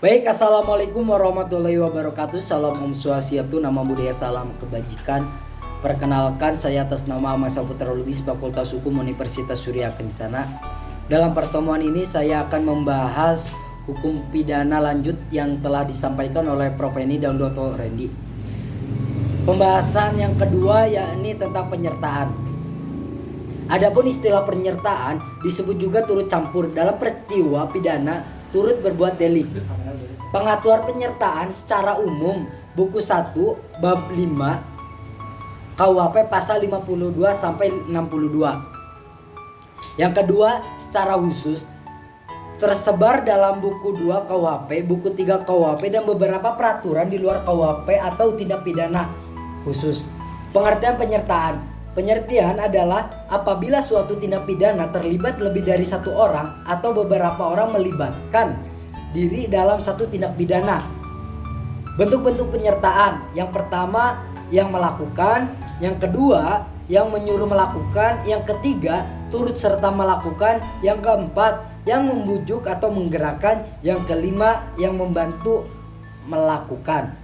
Baik, assalamualaikum warahmatullahi wabarakatuh. Salam Om Swastiastu, nama budaya salam kebajikan. Perkenalkan, saya atas nama Ahmad Saputra Lubis, Fakultas Hukum Universitas Surya Kencana. Dalam pertemuan ini saya akan membahas hukum pidana lanjut yang telah disampaikan oleh Prof. Eni dan Dr. Randy. Pembahasan yang kedua yakni tentang penyertaan. Adapun istilah penyertaan disebut juga turut campur dalam peristiwa pidana turut berbuat delik. Pengaturan penyertaan secara umum buku 1 bab 5 KUHP pasal 52 sampai 62. Yang kedua, secara khusus tersebar dalam buku 2 KUHP, buku 3 KUHP dan beberapa peraturan di luar KUHP atau tindak pidana khusus. Pengertian penyertaan. Pengertian adalah apabila suatu tindak pidana terlibat lebih dari satu orang atau beberapa orang melibatkan diri dalam satu tindak pidana. Bentuk-bentuk penyertaan. Yang pertama, yang melakukan. Yang kedua, yang menyuruh melakukan. Yang ketiga, turut serta melakukan. Yang keempat, yang membujuk atau menggerakkan. Yang kelima, yang membantu melakukan.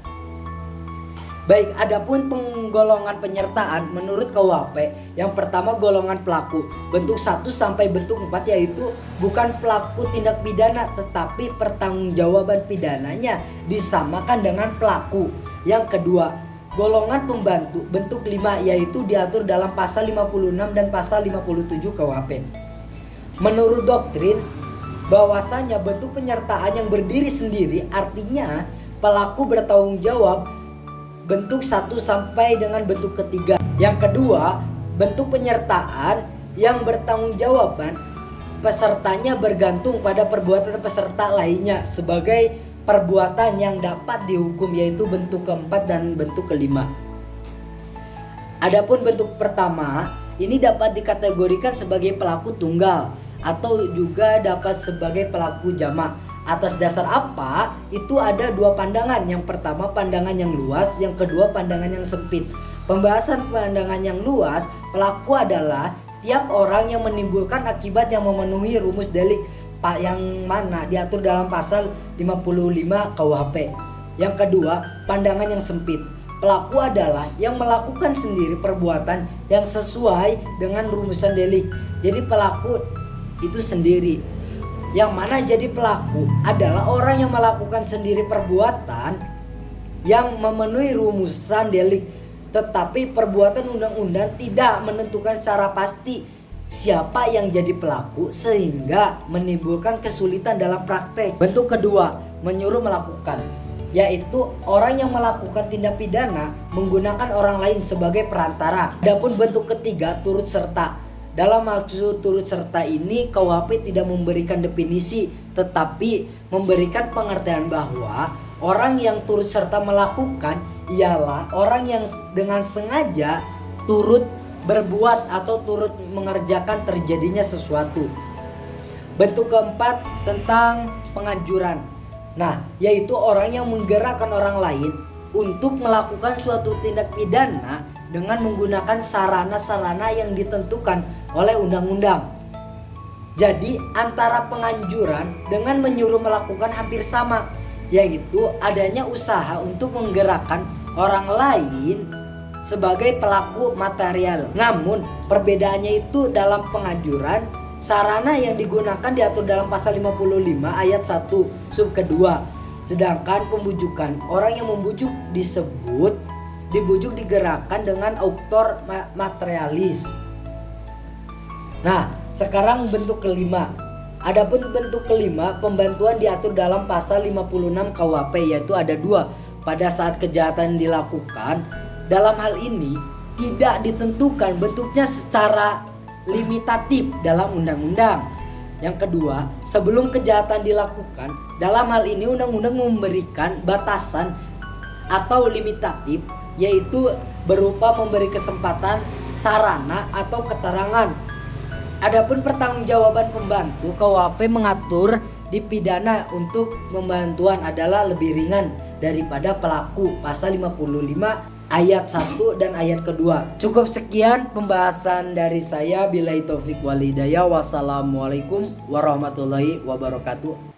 Baik, adapun penggolongan penyertaan menurut KUHP, yang pertama golongan pelaku, bentuk 1 sampai bentuk 4 yaitu bukan pelaku tindak pidana tetapi pertanggungjawaban pidananya disamakan dengan pelaku. Yang kedua, golongan pembantu, bentuk 5 yaitu diatur dalam pasal 56 dan pasal 57 KUHP. Menurut doktrin bahwasanya bentuk penyertaan yang berdiri sendiri artinya pelaku bertanggung jawab bentuk 1 sampai dengan bentuk ketiga. Yang kedua, bentuk penyertaan yang bertanggungjawaban pesertanya bergantung pada perbuatan peserta lainnya sebagai perbuatan yang dapat dihukum, yaitu bentuk keempat dan bentuk kelima. Adapun bentuk pertama ini dapat dikategorikan sebagai pelaku tunggal atau juga dapat sebagai pelaku jamak. Atas dasar apa? Itu ada dua pandangan. Yang pertama pandangan yang luas, yang kedua pandangan yang sempit. Pembahasan pandangan yang luas, pelaku adalah tiap orang yang menimbulkan akibat yang memenuhi rumus delik yang mana diatur dalam pasal 55 KUHP. Yang kedua, pandangan yang sempit. Pelaku adalah yang melakukan sendiri perbuatan yang sesuai dengan rumusan delik. Jadi pelaku itu sendiri. Yang mana jadi pelaku adalah orang yang melakukan sendiri perbuatan yang memenuhi rumusan delik, tetapi perbuatan undang-undang tidak menentukan secara pasti siapa yang jadi pelaku sehingga menimbulkan kesulitan dalam praktek. Bentuk kedua, menyuruh melakukan, yaitu orang yang melakukan tindak pidana menggunakan orang lain sebagai perantara. Adapun bentuk ketiga, turut serta. Dalam maksud turut serta ini KUHP tidak memberikan definisi tetapi memberikan pengertian bahwa orang yang turut serta melakukan ialah orang yang dengan sengaja turut berbuat atau turut mengerjakan terjadinya sesuatu. Bentuk keempat tentang penganjuran. Nah, yaitu orang yang menggerakkan orang lain untuk melakukan suatu tindak pidana dengan menggunakan sarana-sarana yang ditentukan oleh undang-undang. Jadi antara penganjuran dengan menyuruh melakukan hampir sama, yaitu adanya usaha untuk menggerakkan orang lain sebagai pelaku material. Namun perbedaannya itu dalam penganjuran, sarana yang digunakan diatur dalam pasal 55 ayat 1 sub kedua. Sedangkan pembujukan, orang yang membujuk dibujuk digerakkan dengan autor materialis. Nah, sekarang bentuk kelima. Adapun bentuk kelima, pembantuan diatur dalam pasal 56 KUHP, yaitu ada dua. Pada saat kejahatan dilakukan, dalam hal ini tidak ditentukan bentuknya secara limitatif dalam undang-undang. Yang kedua, sebelum kejahatan dilakukan, dalam hal ini undang-undang memberikan batasan atau limitatif, yaitu berupa memberi kesempatan, sarana atau keterangan. Adapun pertanggungjawaban pembantu, KUHP mengatur di pidana untuk pembantuan adalah lebih ringan daripada pelaku, pasal 55 ayat 1 dan ayat kedua. Cukup sekian pembahasan dari saya. Billahi taufik wal hidayah. Wassalamualaikum warahmatullahi wabarakatuh.